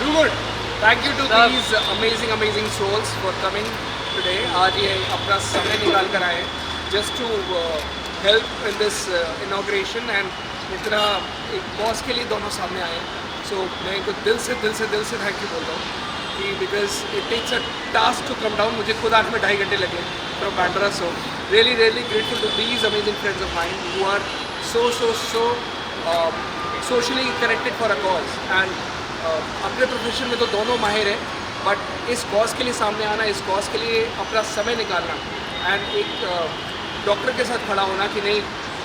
Too good. Thank you to these amazing souls for coming today. आज ये अपना समय निकाल कर आए just to help in this inauguration and इतना एक बॉस के लिए दोनों सामने आए. So मैं इनको दिल से thank you बोलता हूँ कि because it takes a task to come down. मुझे खुद आने में 2.5 घंटे लगे from Bandra. So really grateful to these amazing friends of mine who are so socially connected for a cause and अपने प्रोफेशन में तो दोनों माहिर हैं बट इस कॉज के लिए सामने आना, इस कॉज के लिए अपना समय निकालना एंड एक डॉक्टर के साथ खड़ा होना कि नहीं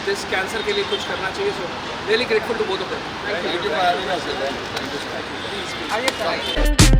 दिस कैंसर के लिए कुछ करना चाहिए. So really grateful to both of them. Thank you for having us. Thank you.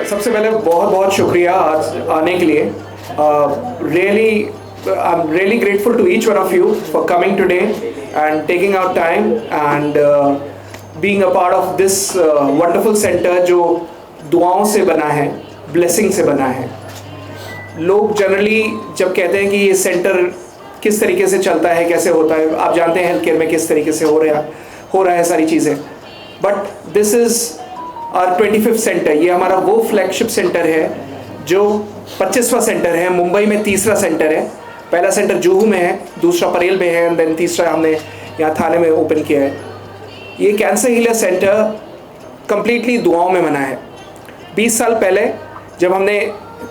सबसे पहले बहुत शुक्रिया आज आने के लिए. I am really grateful to each one of you for coming today and taking our time and being a part of this wonderful centre जो दुआओं से बना है, ब्लेसिंग से बना है. लोग जनरली जब कहते हैं कि ये सेंटर किस तरीके से चलता है, कैसे होता है, आप जानते हैं हेल्थ केयर में किस तरीके से हो रहा है सारी चीज़ें. बट दिस इज़ और 25th सेंटर. ये हमारा वो फ्लैगशिप सेंटर है जो 25वां सेंटर है. मुंबई में 3रा सेंटर है. पहला सेंटर जुहू में है, दूसरा परेल में है एंड देन तीसरा हमने यहाँ थाने में ओपन किया है. ये कैंसर हीलर सेंटर कम्प्लीटली दुआओं में बना है. 20 साल पहले जब हमने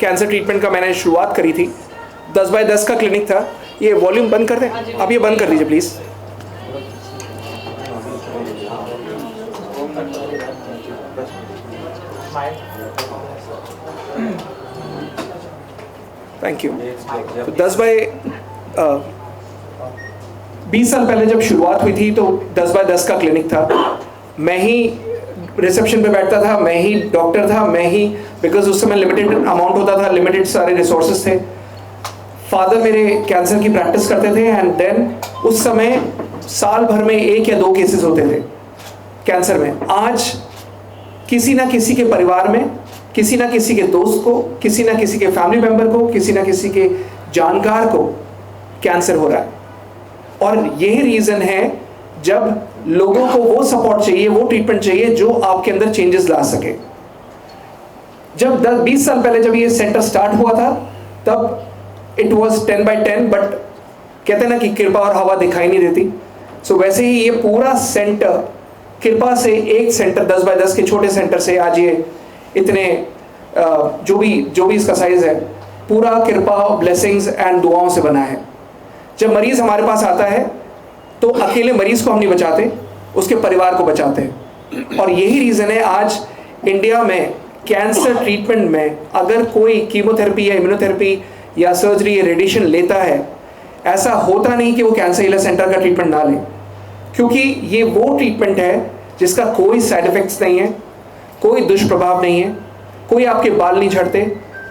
कैंसर ट्रीटमेंट का मैंने शुरुआत करी थी, 10x10 का क्लिनिक था. ये वॉल्यूम बंद कर दें आप, ये बंद कर दीजिए प्लीज़. Thank you. तो 20 साल पहले जब शुरुआत हुई थी तो 10x10 का क्लिनिक था. मैं ही रिसेप्शन पे बैठता था, मैं ही डॉक्टर था, मैं ही, बिकॉज उस समय लिमिटेड अमाउंट होता था, लिमिटेड सारे रिसोर्सेज थे. फादर मेरे कैंसर की प्रैक्टिस करते थे एंड देन उस समय साल भर में 1 या 2 केसेस होते थे कैंसर में. आज किसी ना किसी के परिवार में, किसी ना किसी के दोस्त को, किसी ना किसी के फैमिली मेंबर को, किसी ना किसी के जानकार को कैंसर हो रहा है. और यही रीज़न है जब लोगों को वो सपोर्ट चाहिए, वो ट्रीटमेंट चाहिए जो आपके अंदर चेंजेस ला सके. जब 20 साल पहले जब ये सेंटर स्टार्ट हुआ था तब इट वॉज 10x10, बट कहते हैं ना कि कृपा और हवा दिखाई नहीं देती. सो वैसे ही ये पूरा सेंटर कृपा से, एक सेंटर 10x10 के छोटे सेंटर से आज ये इतने जो भी इसका साइज है, पूरा कृपा, ब्लेसिंग्स एंड दुआओं से बना है. जब मरीज़ हमारे पास आता है तो अकेले मरीज़ को हम नहीं बचाते, उसके परिवार को बचाते हैं. और यही रीज़न है आज इंडिया में कैंसर ट्रीटमेंट में अगर कोई कीमोथेरेपी या इम्यूनोथेरेपी या सर्जरी या रेडिएशन लेता है, ऐसा होता नहीं कि वो कैंसर हीलर सेंटर का ट्रीटमेंट ना ले, क्योंकि ये वो ट्रीटमेंट है जिसका कोई साइड इफ़ेक्ट्स नहीं है, कोई दुष्प्रभाव नहीं है, कोई आपके बाल नहीं झड़ते,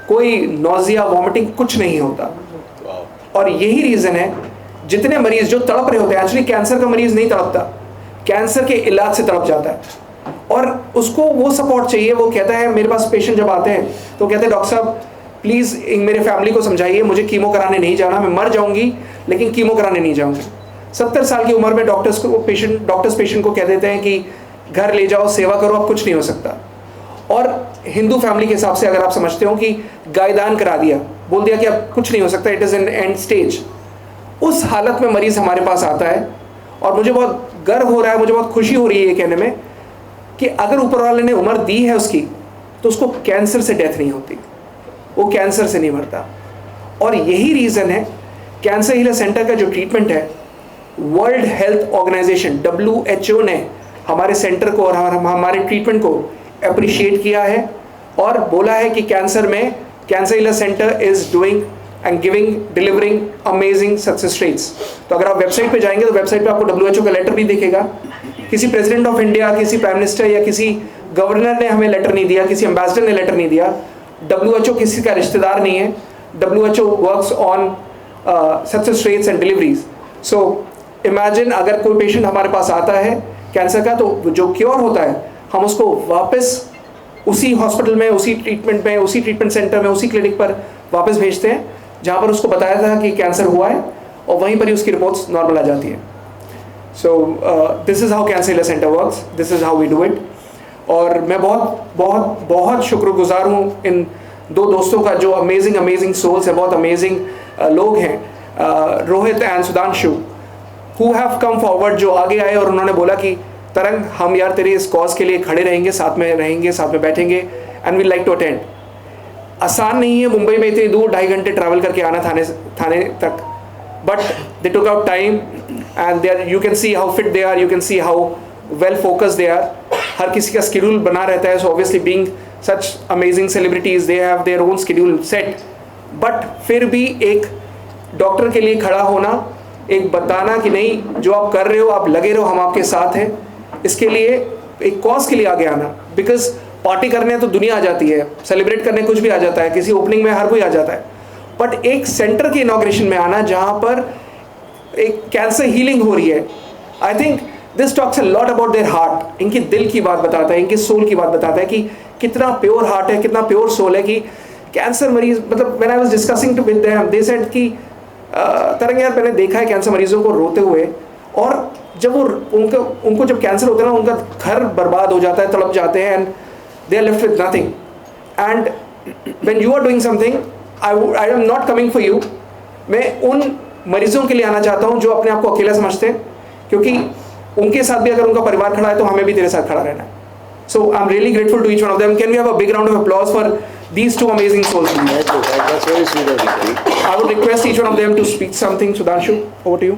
कोई नोजिया, वॉमिटिंग कुछ नहीं होता. और यही रीज़न है जितने मरीज़ जो तड़प रहे होते हैं, एक्चुअली कैंसर का मरीज़ नहीं तड़पता, कैंसर के इलाज से तड़प जाता है और उसको वो सपोर्ट चाहिए. वो कहता है, मेरे पास पेशेंट जब आते हैं तो कहते हैं डॉक्टर साहब प्लीज़ मेरे फैमिली को समझाइए, मुझे कीमो कराने नहीं जाना, मैं मर जाऊँगी लेकिन कीमो कराने नहीं जाऊँगी. 70 साल की उम्र में डॉक्टर्स पेशेंट को कह देते हैं कि घर ले जाओ, सेवा करो, अब कुछ नहीं हो सकता. और हिंदू फैमिली के हिसाब से अगर आप समझते हो कि गायदान करा दिया, बोल दिया कि अब कुछ नहीं हो सकता, it is an and stage, उस हालत में मरीज़ हमारे पास आता है. और मुझे बहुत गर्व हो रहा है, मुझे बहुत खुशी हो रही है ये कहने में कि अगर ऊपर वाले ने उम्र दी है उसकी, तो उसको कैंसर से डेथ नहीं होती, वो कैंसर से नहीं मरता। और यही रीज़न है कैंसर हीलर सेंटर का जो ट्रीटमेंट है, वर्ल्ड हेल्थ ऑर्गेनाइजेशन WHO ने हमारे सेंटर को और हमारे ट्रीटमेंट को अप्रिशिएट किया है और बोला है कि कैंसर में cancer healer centre is doing and delivering amazing success rates. तो अगर आप वेबसाइट पे जाएंगे तो वेबसाइट पे आपको WHO का लेटर भी दिखेगा। किसी प्रेसिडेंट ऑफ इंडिया, किसी प्राइम मिनिस्टर या किसी गवर्नर ने हमें लेटर नहीं दिया, किसी एम्बेसडर ने लेटर नहीं दिया। WHO किसी का रिश्तेदार नहीं है। WHO works on success rates and deliveries. So imagine अगर कोई पेशेंट हमारे पास आता है कैंसर का, तो जो क्योर होता है हम उसको वापस उसी हॉस्पिटल में, उसी ट्रीटमेंट में, उसी ट्रीटमेंट सेंटर में, उसी क्लिनिक पर वापस भेजते हैं जहाँ पर उसको बताया था कि कैंसर हुआ है, और वहीं पर ही उसकी रिपोर्ट्स नॉर्मल आ जाती है। So this is how cancer healer centre works, this is how we do it. और मैं बहुत बहुत बहुत शुक्रगुजार हूँ इन दो दोस्तों का जो अमेजिंग सोल्स है, बहुत अमेजिंग लोग हैं, Rohit and Sudhanshu, who have come forward, जो आगे आए और उन्होंने बोला कि तरंग हम यार तेरे इस कॉज के लिए खड़े रहेंगे, साथ में रहेंगे, साथ में बैठेंगे, and we like to attend. आसान नहीं है मुंबई में इतनी दूर 2.5 घंटे ट्रैवल करके आना थाने तक, but they took out time and they are, you can see how fit they are, you can see how well focused they are. हर किसी का शेड्यूल बना रहता है, so obviously being such amazing celebrities they have their own schedule set, but फिर भी एक doctor के लिए खड़ा होना, एक बताना कि नहीं जो आप कर रहे हो आप लगे रहो, हम आपके साथ हैं, इसके लिए एक कॉज के लिए आगे आना। बिकॉज पार्टी करने तो दुनिया आ जाती है, सेलिब्रेट करने कुछ भी आ जाता है, किसी ओपनिंग में हर कोई आ जाता है, बट एक सेंटर के इनॉग्रेशन में आना जहाँ पर एक कैंसर हीलिंग हो रही है, I think this talks a lot about their heart. इनके दिल की बात बताता है, इनके सोल की बात बताता है कि कितना प्योर हार्ट है, कितना प्योर सोल है। कि कैंसर मरीज, मतलब when I was discussing with them, they said कि तरंग यार मैंने देखा है कैंसर मरीजों को रोते हुए, और जब वो उनको जब कैंसर होता है ना, उनका घर बर्बाद हो जाता है, तड़प जाते हैं, and they are left with nothing. And when you are doing something, I am not coming for you, मैं उन मरीजों के लिए आना चाहता हूँ जो अपने आप को अकेला समझते हैं, क्योंकि उनके साथ भी अगर उनका परिवार खड़ा है तो हमें भी तेरे साथ खड़ा रहना है। So I am really grateful to each one of them. Can we have a big round of applause for these two amazing souls? That's very sweet of you. I would request each one of them to speak something. Sudhanshu, over to you.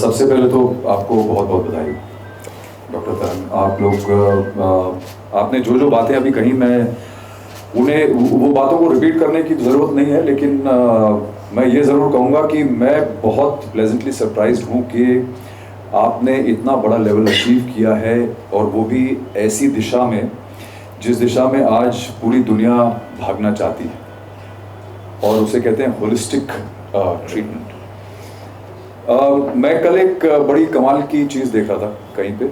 सबसे पहले तो आपको बहुत बहुत बधाई doctor तरंग। आप लोग आपने जो जो बातें अभी कही, मैं उन्हें वो बातों को रिपीट करने की ज़रूरत नहीं है, लेकिन मैं ये ज़रूर कहूँगा कि मैं बहुत प्लेजेंटली सरप्राइज्ड हूँ कि आपने इतना बड़ा लेवल अचीव किया है, और वो भी ऐसी दिशा में जिस दिशा में आज पूरी दुनिया भागना चाहती है, और उसे कहते हैं होलिस्टिक ट्रीटमेंट। मैं कल एक बड़ी कमाल की चीज़ देख रहा था कहीं पे,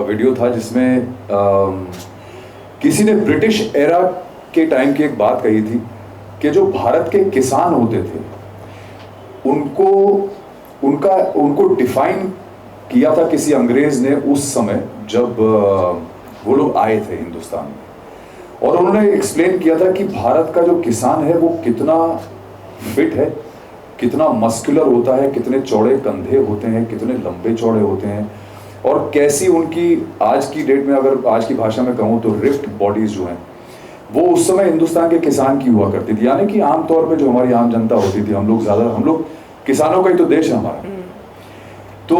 वीडियो था जिसमें किसी ने ब्रिटिश एरा के टाइम की एक बात कही थी कि जो भारत के किसान होते थे उनको डिफाइन किया था किसी अंग्रेज ने उस समय जब वो लोग आए थे हिंदुस्तान में, और उन्होंने एक्सप्लेन किया था कि भारत का जो किसान है वो कितना फिट है, कितना मस्कुलर होता है, कितने चौड़े कंधे होते हैं, कितने लंबे चौड़े होते हैं, और कैसी उनकी आज की डेट में, अगर आज की भाषा में कहूँ तो रिफ्ट बॉडीज जो हैं वो उस समय हिंदुस्तान के किसान की हुआ करती थी। यानी कि आमतौर पे जो हमारी आम जनता होती थी, हम लोग किसानों का ही तो देश है हमारा। तो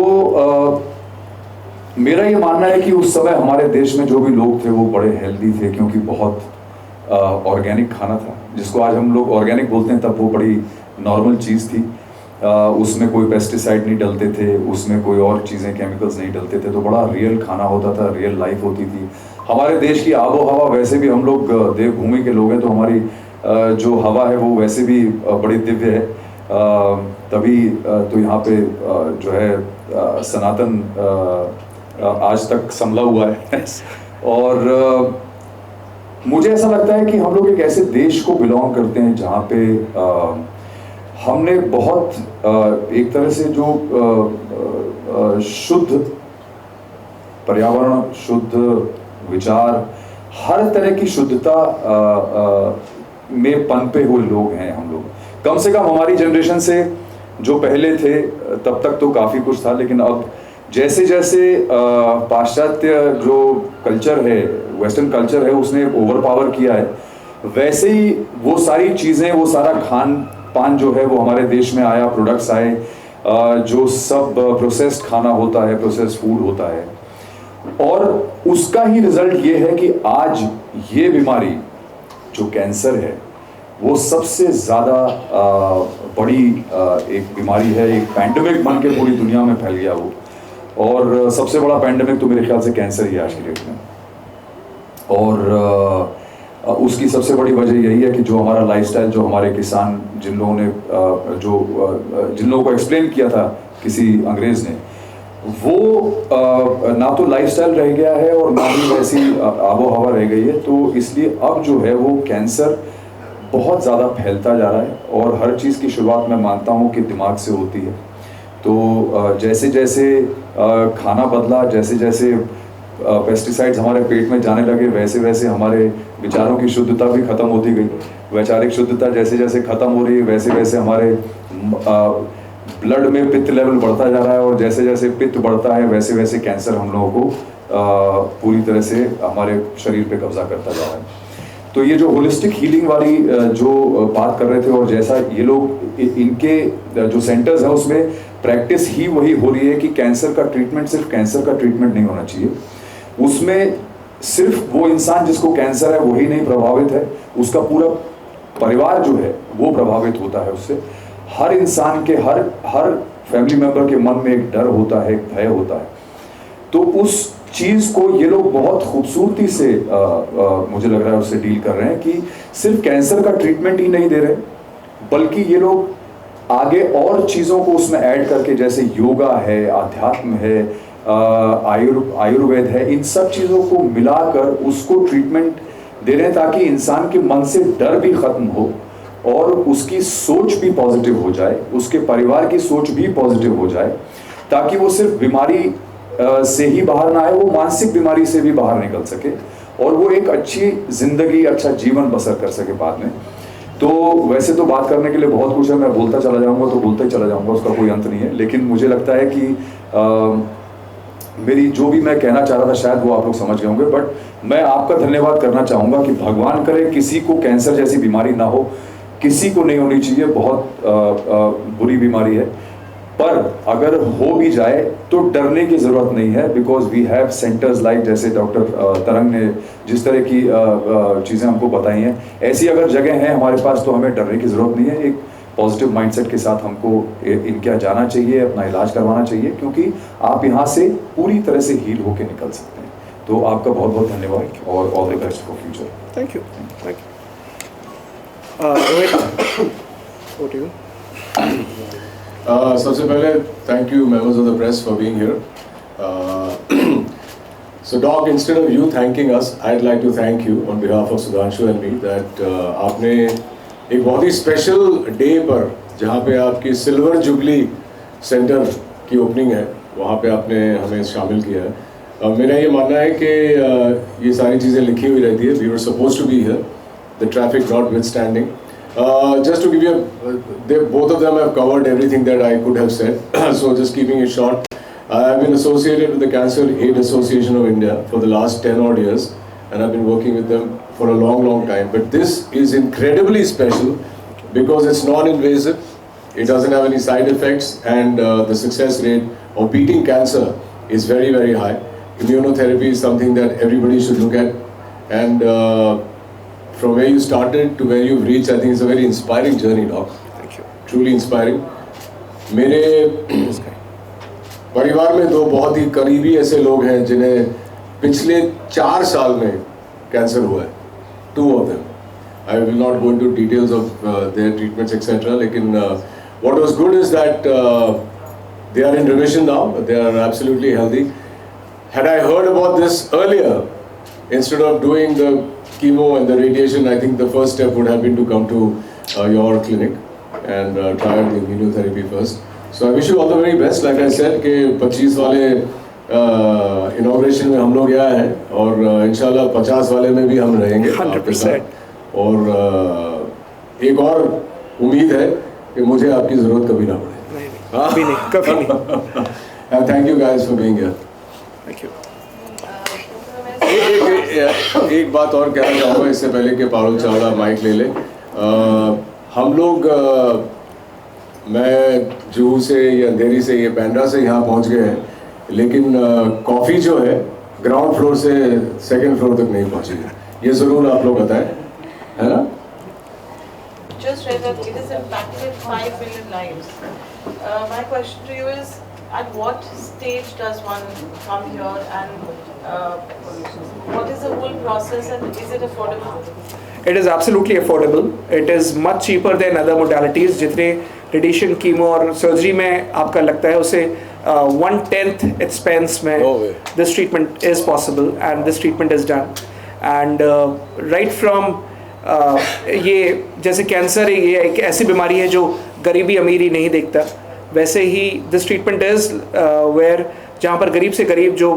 मेरा ये मानना है कि उस समय हमारे देश में जो भी लोग थे वो बड़े हेल्दी थे, क्योंकि बहुत ऑर्गेनिक खाना था, जिसको आज हम लोग ऑर्गेनिक बोलते हैं, तब वो बड़ी नॉर्मल चीज़ थी। उसमें कोई पेस्टिसाइड नहीं डलते थे, उसमें कोई और चीज़ें केमिकल्स नहीं डलते थे, तो बड़ा रियल खाना होता था, रियल लाइफ होती थी। हमारे देश की आबो हवा, वैसे भी हम लोग देवभूमि के लोग हैं, तो हमारी जो हवा है वो वैसे भी बड़ी दिव्य है। तभी तो यहाँ पे जो है सनातन आज तक संभला हुआ है। और मुझे ऐसा लगता है कि हम लोग एक ऐसे देश को बिलोंग करते हैं जहाँ पे हमने बहुत एक तरह से जो शुद्ध पर्यावरण, शुद्ध विचार, हर तरह की शुद्धता में पनपे हुए लोग हैं हम लोग। कम से कम हमारी जनरेशन से जो पहले थे तब तक तो काफ़ी कुछ था, लेकिन अब जैसे जैसे पाश्चात्य जो कल्चर है, वेस्टर्न कल्चर है, उसने ओवर पावर किया है, वैसे ही वो सारी चीज़ें, वो सारा खान पान जो है वो हमारे देश में आया, प्रोडक्ट्स आए, जो सब प्रोसेस्ड खाना होता है, प्रोसेस्ड फूड होता है, और उसका ही रिजल्ट ये है कि आज ये बीमारी जो कैंसर है वो सबसे ज़्यादा बड़ी एक बीमारी है, एक पैंडेमिक बन के पूरी दुनिया में फैल गया वो, और सबसे बड़ा पैंडेमिक तो मेरे ख्याल से कैंसर ही है आज की डेट में। और उसकी सबसे बड़ी वजह यही है कि जो हमारा लाइफस्टाइल, जो हमारे किसान, जिन लोगों को एक्सप्लेन किया था किसी अंग्रेज ने, वो ना तो लाइफस्टाइल रह गया है और ना ही वैसी आबो हवा रह गई है। तो इसलिए अब जो है वो कैंसर बहुत ज़्यादा फैलता जा रहा है, और हर चीज़ की शुरुआत मैं मानता हूँ कि दिमाग से होती है। तो जैसे जैसे खाना बदला, जैसे जैसे पेस्टिसाइड्स हमारे पेट में जाने लगे, वैसे वैसे हमारे विचारों की शुद्धता भी खत्म होती गई। वैचारिक शुद्धता जैसे जैसे खत्म हो रही है, वैसे वैसे हमारे ब्लड में पित्त लेवल बढ़ता जा रहा है, और जैसे जैसे पित्त बढ़ता है वैसे वैसे कैंसर हम लोगों को पूरी तरह से हमारे शरीर पे कब्जा करता जा रहा है। तो ये जो होलिस्टिक हीलिंग वाली जो बात कर रहे थे, और जैसा ये लोग इनके जो सेंटर्स हैं उसमें प्रैक्टिस ही वही हो रही है कि कैंसर का ट्रीटमेंट सिर्फ कैंसर का ट्रीटमेंट नहीं होना चाहिए, उसमें सिर्फ वो इंसान जिसको कैंसर है वही नहीं प्रभावित है, उसका पूरा परिवार जो है वो प्रभावित होता है उससे। हर इंसान के हर फैमिली मेंबर के मन में एक डर होता है, एक भय होता है। तो उस चीज़ को ये लोग बहुत खूबसूरती से मुझे लग रहा है उससे डील कर रहे हैं कि सिर्फ कैंसर का ट्रीटमेंट ही नहीं दे रहे, बल्कि ये लोग आगे और चीज़ों को उसमें ऐड करके, जैसे योगा है, आध्यात्म है, आयुर्वेद है, इन सब चीज़ों को मिलाकर उसको ट्रीटमेंट दे रहे हैं, ताकि इंसान के मन से डर भी खत्म हो और उसकी सोच भी पॉजिटिव हो जाए, उसके परिवार की सोच भी पॉजिटिव हो जाए, ताकि वो सिर्फ बीमारी से ही बाहर ना आए, वो मानसिक बीमारी से भी बाहर निकल सके और वो एक अच्छी जिंदगी, अच्छा जीवन बसर कर सके बाद में। तो वैसे तो बात करने के लिए बहुत कुछ है, मैं बोलता चला जाऊंगा तो बोलता ही चला जाऊंगा, उसका कोई अंत नहीं है। लेकिन मुझे लगता है कि मेरी जो भी मैं कहना चाह रहा था शायद वो आप लोग समझ गए होंगे, बट मैं आपका धन्यवाद करना चाहूँगा कि भगवान करे किसी को कैंसर जैसी बीमारी ना हो, किसी को नहीं होनी चाहिए, बहुत बुरी बीमारी है। पर अगर हो भी जाए तो डरने की ज़रूरत नहीं है, because we have centres like, जैसे डॉक्टर तरंग ने जिस तरह की चीज़ें हमको बताई हैं, ऐसी अगर जगह हैं हमारे पास तो हमें डरने की ज़रूरत नहीं है। एक पॉजिटिव माइंडसेट के साथ हमको इनके यहाँ जाना चाहिए, अपना इलाज करवाना चाहिए, क्योंकि आप यहाँ से पूरी तरह से हील होकर निकल सकते हैं। तो आपका बहुत बहुत धन्यवाद और all the best for future. Thank you, thank you. Rohit, over to you. सबसे पहले thank you members of the press for being here. So Doc, instead of you thanking us, I'd like to thank you on behalf of Sudhanshu and me that आपने एक बहुत ही special day पर, जहाँ पे आपकी silver jubilee centre की opening है, वहाँ पे आपने हमें शामिल किया है। मेरा ये मानना है कि ये सारी चीज़ें लिखी हुई रहती है। We were supposed to be here, the traffic notwithstanding. Just to give you, both of them have covered everything that I could have said. So just keeping it short, I have been associated with the Cancer Aid Association of India for the last 10 odd years, and I've been working with them for a long time. But this is incredibly special because it's non-invasive, it doesn't have any side effects, and the success rate of beating cancer is very high. Immunotherapy is something that everybody should look at, and from where you started to where you've reached, I think it's a very inspiring journey, Doc. Thank you. Truly inspiring. मेरे परिवार में दो बहुत ही करीबी ऐसे लोग हैं जिन्हें पिछले 4 साल में कैंसर हुआ है, 2 of them. I will not go into details of their treatments, etc. लेकिन what was good is that they are in remission now. They are absolutely healthy. Had I heard about this earlier, instead of doing the chemo and the radiation, I think the first step would have been to come to your clinic and try out the immunotherapy first. So I wish you all the very best. Like I said, कि 25 वाले inauguration में हम लोग आए हैं और इंशाल्लाह 50 वाले में भी हम रहेंगे 100%. और एक और उम्मीद है कि मुझे आपकी ज़रूरत कभी ना पड़े। नहीं, कभी नहीं, कभी नहीं। And thank you guys for being here. Thank you. एक बात और कहना चाहूँगा इससे पहले कि पारुल चावला माइक ले ले। हम लोग मैं जुहू से या अंधेरी से या बांद्रा से यहाँ पहुँच गए हैं, लेकिन कॉफ़ी जो है ग्राउंड फ्लोर से सेकंड फ्लोर तक नहीं पहुँची है। ये ज़रूर आप लोग बताएं, है ना? Just read that it has impacted 5 million lives. My question to you is, at what stage does one come here, and what is the whole process, and is it affordable? It is absolutely affordable. It is much cheaper than other modalities. जितने radiation, chemo और surgery में आपका लगता है उसे 1/10 expense में this treatment is possible and this treatment is done. And right from ये जैसे कैंसर है, ये एक ऐसी बीमारी है जो गरीबी अमीरी नहीं देखता, वैसे ही दिस ट्रीटमेंट इज़ वेयर जहाँ पर गरीब से गरीब जो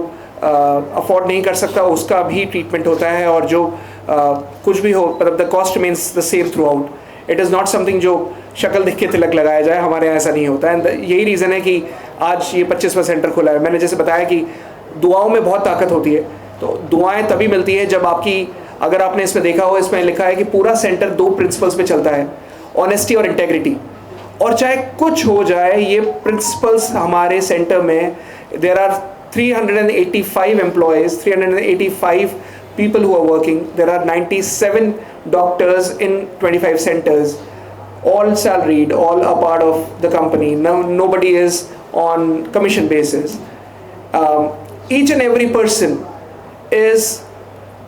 अफोर्ड नहीं कर सकता उसका भी ट्रीटमेंट होता है, और जो कुछ भी हो मतलब the cost means the same through out. It is not something जो शक्ल देख के तिलक लगाया जाए, हमारे यहाँ ऐसा नहीं होता है. एंड यही रीज़न है कि आज ये 25वां सेंटर खुला है. मैंने जैसे बताया कि दुआओं में बहुत ताकत होती है, तो दुआएं तभी मिलती है जब आपकी, अगर आपने इसमें देखा हो, इसमें लिखा है कि पूरा सेंटर 2 प्रिंसिपल्स पे चलता है, ऑनेस्टी और इंटेग्रिटी. और चाहे कुछ हो जाए, ये प्रिंसिपल्स हमारे सेंटर में, there are 385 employees, 385 people who are working. There are 97 doctors in 25 centers, all salaried, all a part of the company. Nobody is on commission basis. Each and every person is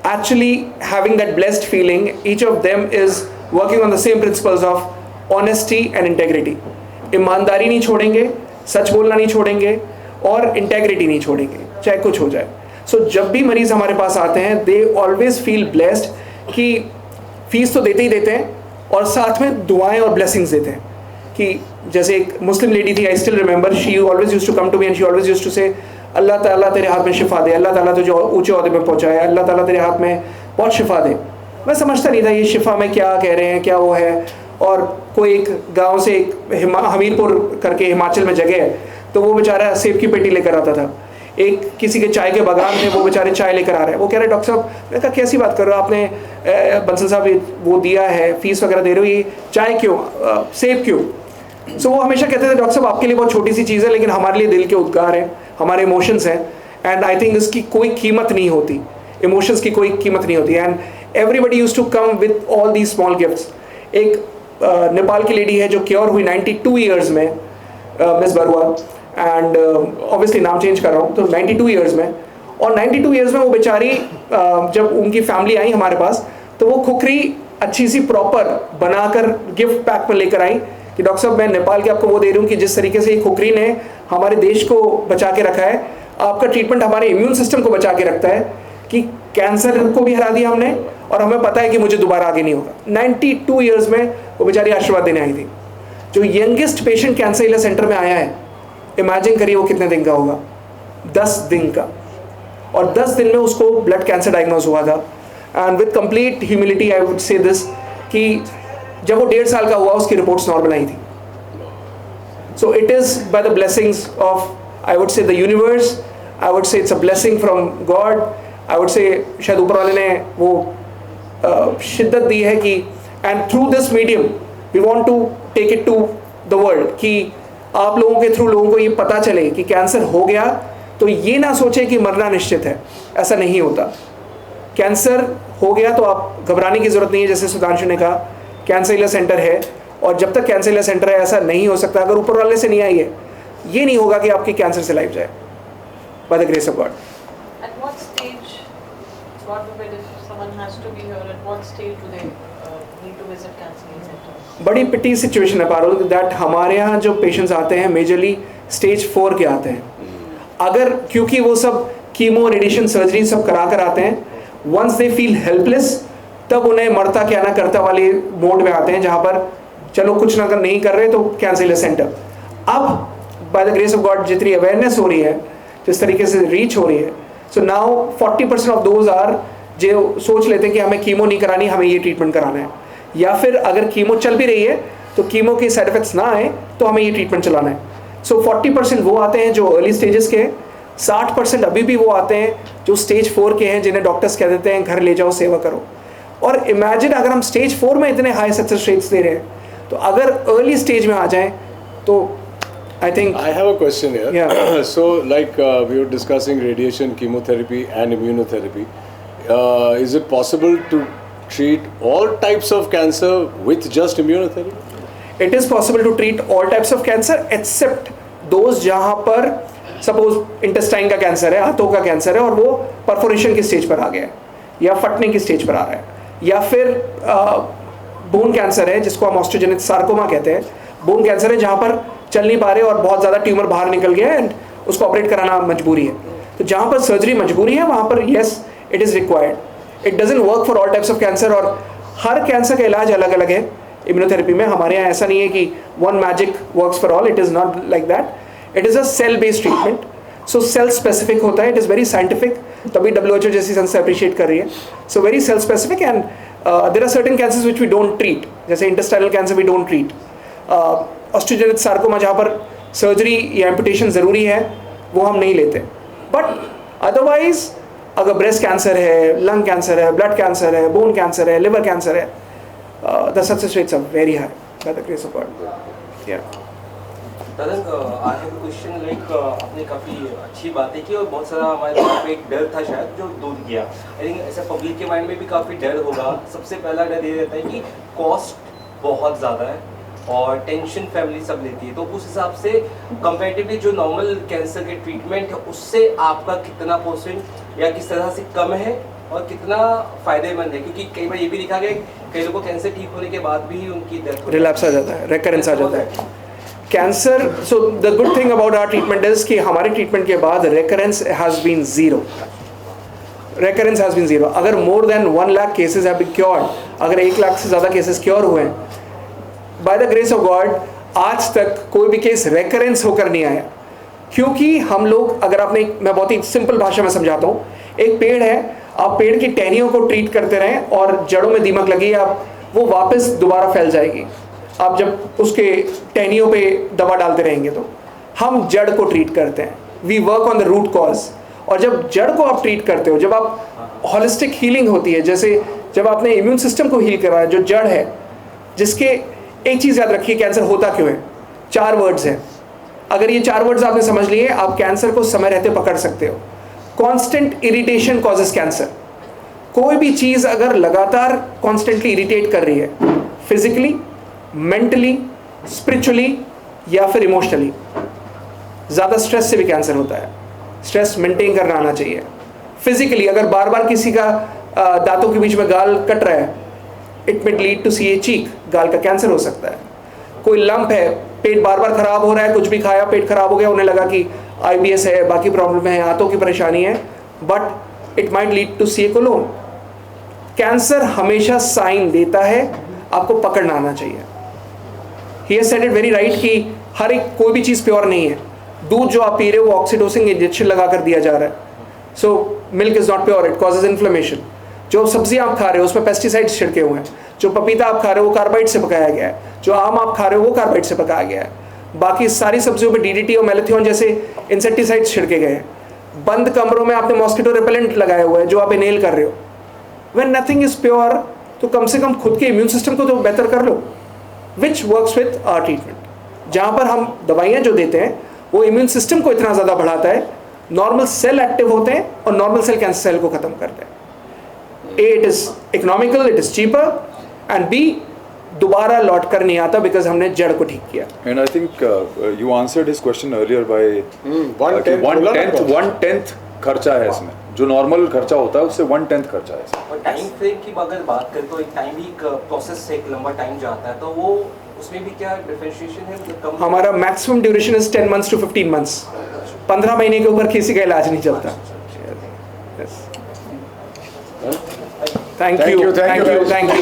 actually having that blessed feeling. Each of them is working on the same principles of honesty and integrity. ईमानदारी नहीं छोड़ेंगे, सच बोलना नहीं छोड़ेंगे, और integrity नहीं छोड़ेंगे, चाहे कुछ हो जाए. सो जब भी मरीज़ हमारे पास आते हैं, दे ऑलवेज फील ब्लेस्ड कि फ़ीस तो देते ही देते हैं और साथ में दुआएं और ब्लेसिंग्स देते हैं. कि जैसे एक मुस्लिम लेडी थी, I still remember, she always used to come to me and she always used to say, Allah ताला तेरे हाथ में शिफा दे, अल्लाह ताला तुझे ऊँचे ओहदे में पहुँचाए, अल्लाह ताला तेरे हाथ में बहुत शिफा दे. मैं समझता नहीं था ये शिफा में क्या कह रहे हैं, क्या वो है. और कोई एक गाँव से एक हमीरपुर करके हिमाचल में जगह है, तो वो बेचारा सेब की पेटी लेकर आता था. एक किसी के चाय के बागान थे, वो बेचारे चाय लेकर आ रहे हैं. वो कह रहे डॉक्टर साहब, मैंने कहा कैसी बात कर रहे हो आपने, बंसल साहब वो दिया है, फीस वगैरह दे रहे हो, ये चाय क्यों, सेब क्यों. सो वो हमेशा कहते थे डॉक्टर साहब आपके लिए बहुत छोटी सी चीज़ है, लेकिन हमारे लिए दिल के उद्गार हैं, हमारे इमोशंस हैं, एंड आई थिंक इसकी कोई कीमत नहीं होती, इमोशंस की कोई कीमत नहीं होती. And everybody use to come with all the small gifts. एक नेपाल की लेडी है जो क्योर हुई 92 ईयर्स में, मिस बरुआ, एंड ऑब्वियसली नाम चेंज कर रहा हूँ, तो 92 ईयर्स में, और 92 ईयर्स में वो बेचारी जब उनकी फैमिली आई हमारे पास, तो वो खुखरी अच्छी सी प्रॉपर बनाकर गिफ्ट पैक में लेकर आई कि डॉक्टर साहब मैं नेपाल के आपको वो दे रही हूँ कि जिस तरीके से ये खुखरी ने हमारे देश को बचा के रखा है, आपका ट्रीटमेंट हमारे इम्यून सिस्टम को बचा के रखता है कि कैंसर को भी हरा दिया हमने, और हमें पता है कि मुझे दोबारा आगे नहीं होगा. 92 ईयर्स में वो बेचारी आशीर्वाद देने आई थी. जो यंगेस्ट पेशेंट कैंसर इलाज सेंटर में आया है, इमेजिन करिए वो कितने दिन का होगा, 10 दिन का. और 10 दिन में उसको ब्लड कैंसर डायग्नोज हुआ था. And with complete humility I would say this कि जब वो 1.5 साल का हुआ उसकी रिपोर्ट्स नॉर्मल आई थी. So it is by the blessings of, I would say, the universe. I would say it's a blessing from God. I would say शायद ऊपर वाले ने वो शिद्दत दी है कि, and through this medium we want to take it to the world, कि आप लोगों के थ्रू लोगों को ये पता चले कि कैंसर हो गया तो ये ना सोचे कि मरना निश्चित है. ऐसा नहीं होता. कैंसर हो गया तो आप घबराने की ज़रूरत नहीं है. जैसे सुधांशु ने कहा, कैंसर इलाज सेंटर है, और जब तक कैंसर इलाज सेंटर है ऐसा नहीं हो सकता अगर ऊपर वाले से नहीं आई है, ये नहीं होगा कि आपकी कैंसर से लाइफ जाए, bye the grace of God. At what stage, God forbid, if someone has to be here, at what stage do they need to visit cancer center? बड़ी पिटी सिचुएशन है पारुल, दैट हमारे यहाँ जो पेशेंट्स आते हैं majorly stage 4 के आते हैं. अगर क्योंकि वो सब कीमो, रेडिएशन, सर्जरी सब करा कर आते हैं, वंस दे फील हेल्पलेस, तब उन्हें मरता क्या ना करता वाले मोड में आते हैं, जहाँ पर चलो कुछ ना नहीं कर रहे तो कैंसर सेंटर. अब bye the grace of God जितनी अवेयरनेस हो रही है, जिस तरीके से रीच हो रही है, so now 40% of those are जो सोच लेते हैं कि हमें कीमो नहीं करानी, हमें ये ट्रीटमेंट कराना है, या फिर अगर कीमो चल भी रही है तो कीमो के साइड इफेक्ट्स ना आए तो हमें ये ट्रीटमेंट चलाना है. सो 40% वो आते हैं जो अर्ली स्टेजेस के हैं, 60% अभी भी वो आते हैं जो स्टेज 4 के हैं, जिन्हें डॉक्टर्स कह देते हैं घर ले जाओ सेवा करो। और इमेजिन अगर हम स्टेज 4 में इतने हाई सक्सेस रेट्स दे रहे हैं, तो अगर अर्ली स्टेज में आ जाएं तो I think I have a question here. Yeah. So, like we were discussing radiation, chemotherapy, and immunotherapy. Is it possible to treat all types of cancer with just immunotherapy? it is possible to treat all types of cancer except those जहाँ पर suppose intestine का cancer है, हाथों का cancer है और वो perforation की स्टेज पर आ गया है या फटने की स्टेज पर आ रहा है, या फिर बोन कैंसर है जिसको हम ऑस्टियोजेनिक सार्कोमा कहते हैं। बोन कैंसर है जहाँ पर चल नहीं पा रहे और बहुत ज़्यादा ट्यूमर बाहर निकल गया है एंड उसको ऑपरेट कराना मजबूरी है। तो जहाँ पर सर्जरी मजबूरी है वहाँ पर yes it is required. It doesn't work for all types of cancer और हर कैंसर का इलाज अलग अलग है। इम्यूनोथेरेपी में हमारे यहाँ ऐसा नहीं है कि one magic works for all, it is not like that. It is a cell based treatment, so cell specific होता है, इट इज़ वेरी साइंटिफिक, तभी WHO जैसी संस्था अप्रिशिएट कर रही है। So very cell specific and there are certain cancers which we don't treat, जैसे intestinal cancer we don't treat. Osteogenic sarcoma जहाँ पर सर्जरी या एम्पुटेशन ज़रूरी है वो हम नहीं लेते। बट अदरवाइज अगर ब्रेस्ट कैंसर है, लंग कैंसर है, ब्लड कैंसर है, बोन कैंसर है, लिवर कैंसर है, the success rates are very high by the grace of God. या तदन I have a question like आपने काफ़ी अच्छी बातें की और बहुत सारा हमारे दिमाग में एक डर था शायद जो दूर किया। आई थिंक ऐसा पब्लिक के माइंड में भी काफ़ी डर होगा। सबसे पहला डर ये रहता है कि कॉस्ट बहुत ज़्यादा है और टेंशन फैमिली सब लेती है, तो उस हिसाब से कंपैरेटिवली जो नॉर्मल कैंसर के ट्रीटमेंट है उससे आपका कितना % या किस तरह से कम है और कितना फ़ायदेमंद है? क्योंकि कई बार ये भी देखा गया कई लोगों को कैंसर ठीक होने के बाद भी उनकी डेथ रिलैप्स आ जाता है, रेकरेंस आ जाता है कैंसर। So the good thing about our treatment is कि हमारे ट्रीटमेंट के बाद recurrence has been zero. Recurrence has been zero. अगर more than 1 lakh cases have been cured, अगर 1 लाख से ज़्यादा केसेस क्योर हुए हैं by the grace of God, आज तक कोई भी केस रेकरेंस होकर नहीं आया। क्योंकि हम लोग, अगर आपने, मैं बहुत ही सिंपल भाषा में समझाता हूँ, एक पेड़ है, आप पेड़ की टहनियों को ट्रीट करते रहें और जड़ों में दीमक लगी, आप वो वापस दोबारा फैल जाएगी आप जब उसके टहनियों पे दवा डालते रहेंगे। तो हम जड़ को ट्रीट करते हैं, we work on the root cause. और जब जड़ को आप ट्रीट करते हो, जब आप होलिस्टिक हीलिंग होती है, जैसे जब आपने इम्यून सिस्टम को हील कराया, जो जड़ है, जिसके एक चीज़ याद रखिए, कैंसर होता क्यों है, 4 वर्ड्स हैं। अगर ये 4 वर्ड्स आपने समझ लिए, आप कैंसर को समय रहते पकड़ सकते हो। Constant irritation causes cancer. कोई भी चीज़ अगर लगातार कॉन्स्टेंटली इरिटेट कर रही है, फिजिकली, मेंटली, स्पिरिचुअली या फिर इमोशनली, ज़्यादा स्ट्रेस से भी कैंसर होता है। स्ट्रेस मेंटेन करना आना चाहिए। फिजिकली अगर बार बार किसी का दांतों के बीच में गाल कट रहा है, it may lead to C ए चीक, गाल का कैंसर हो सकता है। कोई लंप है, पेट बार बार खराब हो रहा है, कुछ भी खाया पेट खराब हो गया, उन्हें लगा कि IBS है, बाकी प्रॉब्लम है, हाथों की परेशानी है, but it might lead to C A colon. Cancer हमेशा साइन देता है, आपको पकड़ना आना चाहिए। He has said it very right कि हर एक कोई भी चीज़ प्योर नहीं है। दूध जो आप पी रहे हो वो ऑक्सीटोसिन इंजेक्शन लगा कर दिया जा रहा है, so milk is not pure, it causes inflammation. जो सब्जी आप खा रहे हो उसमें पेस्टिसाइड्स छिड़के हुए हैं। जो पपीता आप खा रहे हो वो कार्बाइड से पकाया गया है। जो आम आप खा रहे हो वो कार्बाइड से पकाया गया है। बाकी सारी सब्जियों पे DDT और मेलेथियोन जैसे इंसेक्टिसाइड्स छिड़के गए हैं। बंद कमरों में आपने मॉस्किटो रिपेलेंट लगाया हुआ है जो आप इनहेल कर रहे हो। व्हेन नथिंग इज प्योर, तो कम से कम खुद के इम्यून सिस्टम को तो बेहतर कर लो, which works with our treatment. जहाँ पर हम दवाइयाँ जो देते हैं वो इम्यून सिस्टम को इतना ज़्यादा बढ़ाता है, नॉर्मल सेल एक्टिव होते हैं और नॉर्मल सेल कैंसर सेल को ख़त्म करते हैं। A, it is economical, it is cheaper, and B, दोबारा लौट कर नहीं आता बिकॉज हमने जड़ को ठीक किया। And I think you answered his question earlier by 1/10 खर्चा है इसमें, जो नॉर्मल खर्चा होता है उससे 1/10 खर्चा है इसमें। और टाइम फ्रेम की अगर बात करें तो एक टाइम भी प्रोसेस से एक लंबा टाइम जाता है, तो वो उसमें भी क्या डिफरेंशिएशन है? मतलब कम हमारा maximum duration is 10 months to 15 months। 15 महीने के ऊपर किसी का इलाज नहीं चलता। Thank you, thank you, thank you.